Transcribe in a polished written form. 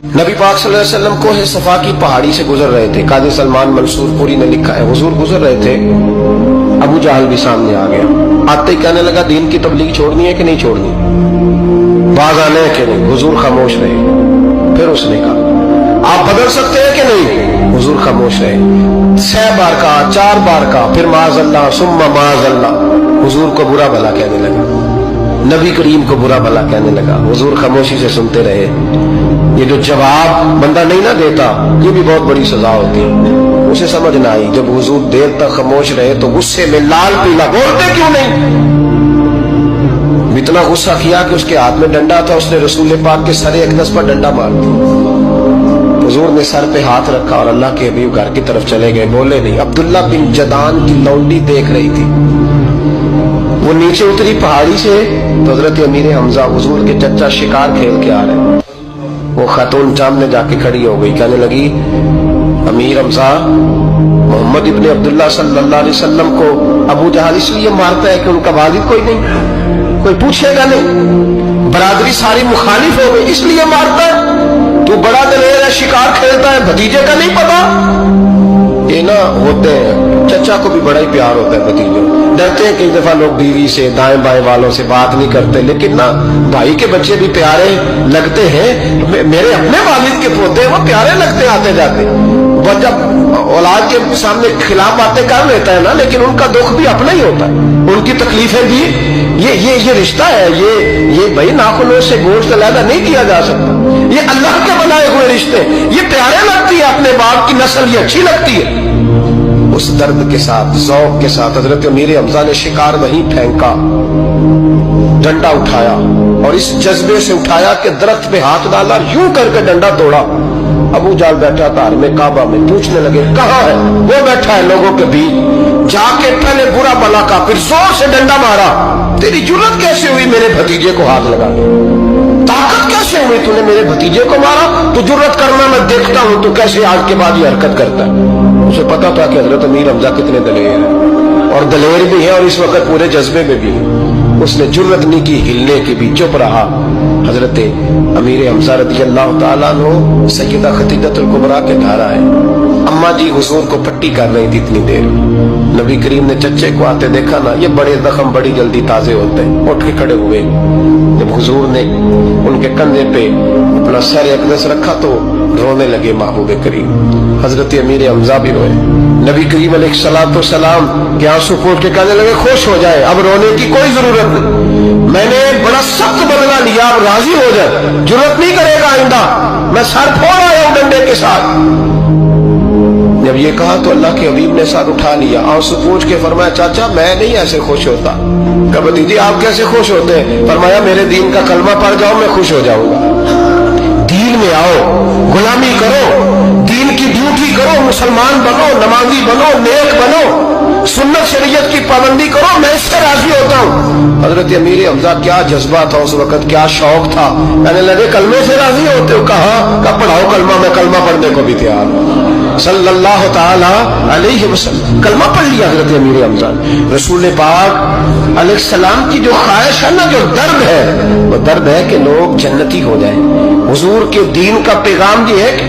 नबी पाक सल्लल्लाहु अलैहि वसल्लम कोहे सफा की पहाड़ी से गुजर रहे थे। काजी सलमान मंसूरपुरी ने लिखा है, हुजूर गुजर रहे थे, अबू जहल भी सामने आ गया। आते ही कहने लगा, दीन की तबलीग छोड़नी है कि नहीं छोड़नी, बाज आने है कि नहीं। हुजूर खामोश रहे। फिर उसने कहा, आप बदल सकते हैं कि नहीं। हुजूर खामोश रहे। 6 बार कहा, 4 बार कहा, फिर माज़अल्लाह सुम्मा माज़अल्लाह। हुजूर को बुरा भला कहने लगा, नबी करीम को बुरा भला कहने लगा। हुजूर खामोशी से सुनते रहे। ये जो जवाब बंदा नहीं ना देता, ये भी बहुत बड़ी सजा होती है। उसे समझ ना आई। जब हुजूर देर तक खामोश रहे तो गुस्से में लाल पीला, बोलते क्यों नहीं। इतना गुस्सा किया कि उसके हाथ में डंडा था, उसने रसूल पाक के सरे अक़दस पर डंडा मार दिया। हुजूर ने सर पे हाथ रखा और अल्लाह के हबीब घर की तरफ चले गए, बोले नहीं। अब्दुल्ला बिन जदान की लौंडी देख रही थी। वो नीचे उतरी पहाड़ी से तो हजरत अमीर हमजा हुजूर के चचा शिकार खेल के आ रहे। वो खातून सामने जाके खड़ी हो गई, कहने लगी, अमीर हमजा, मोहम्मद इब्ने अब्दुल्ला सल्लल्लाहु अलैहि वसल्लम को अबू जहल इसलिए मारता है कि उनका वालिद कोई नहीं, कोई पूछेगा नहीं, बरादरी सारी मुखालिफ हो गई, इसलिए मारता है। तू बड़ा दलेर है, शिकार खेलता है, भतीजे का नहीं पता। ये ना होते हैं, चचा को भी बड़ा ही प्यार होता है भतीजों। डरते हैं कई दफा लोग बीवी से, दाएं बाएं वालों से बात नहीं करते, लेकिन ना भाई के बच्चे भी प्यारे लगते हैं। मेरे अपने वालिद के पोते हैं, वो प्यारे लगते हैं आते जाते। वो जब औलाद के सामने खिलाफ बातें कर लेता है ना, लेकिन उनका दुख भी अपना ही होता है, उनकी तकलीफें भी। ये रिश्ता है, ये भाई नाखूनों से गोश्त अलग नहीं किया जा सकता। ये अल्लाह के बनाए हुए रिश्ते, ये प्यारे लगती है, अपने बाप की नस्ल ये अच्छी लगती है। उस दर्द के साथ, ज़ौक़ के साथ हजरत अमीर हमजा ने शिकार वहीं फेंका, डंडा उठाया और इस जज्बे से उठाया कि दरख्त पे हाथ डाला, यूं करके डंडा तोड़ा। अबू जहल बैठा था में काबा में, पूछने लगे, कहाँ है वो? बैठा है लोगों के बीच। जाके पहले बुरा भला का, फिर जोर से डंडा मारा। तेरी जुर्रत कैसे हुई मेरे भतीजे को हाथ लगा, ताकत कैसे हुई तूने मेरे भतीजे को मारा? तो जुर्रत करना मैं देखता हूं तू कैसे आज के बाद ये हरकत करता है। उसे पता था कि हजरत अमीर हमजा कितने दलेर हैं, और दलेर भी है और इस वक्त पूरे जज्बे में भी है। उसने जुर्रत नहीं की हिलने की भी, चुप रहा। हजरत अमीर हमजा रज़ियल्लाहु ताला अन्हु सैयदा खदीजतुल कुबरा के घर आए। अम्मा जी हुजूर को पट्टी कर रही थी इतनी देर। नबी करीम ने चच्चे को आते देखा ना, ये बड़े जख्म बड़ी जल्दी ताजे होते हैं। उठ के खड़े हुए। जब हुजूर ने उनके कंधे पे अपना सर अक़दस रखा तो रोने लगे महबूब करीम। हजरत अमीर हमजा भी रोए। नबी करीम अलैहिस्सलातु वस्सलाम के आंसू पोंछ के कहने लगे, खुश हो जाए, अब रोने की कोई जरूरत नहीं, मैंने बड़ा सख्त बदला लिया, अब राजी हो जाए, जरूरत नहीं करेगा आइंदा, मैं सर फोड़ आया हूं डंडे के साथ। जब ये कहा तो अल्लाह के हबीब ने सर उठा लिया, आंसू पोंछ के फरमाया, चाचा मैं नहीं ऐसे खुश होता। कहा दीदी आप कैसे खुश होते हैं? फरमाया, मेरे दीन का कलमा पढ़ जाओ, मैं खुश हो जाऊंगा। दीन में आओ, गुलामी करो, दीन की ड्यूटी करो, मुसलमान बनो, नमाजी बनो, नेक बनो, सुन्नत शरीयत की पाबंदी करो, मैं इससे राजी होता हूँ। हजरत अमीर हमजा क्या जज्बा था उस वक्त, क्या शौक था। कहने लगे, कलमे से राजी होते हो? कहा पढ़ाओ कलमा, मैं कलमा पढ़ने को भी तैयार हूँ। सल्लल्लाहु ताला अलैहि वसल्लम कलमा पढ़ लिया हजरत अमीर हमजा। रसूल पाक अलैहिस्सलाम की जो ख्वाहिश है ना, जो दर्द है, वो दर्द है कि लोग जन्नती हो जाएं। हुजूर के दीन का पैगाम ये है कि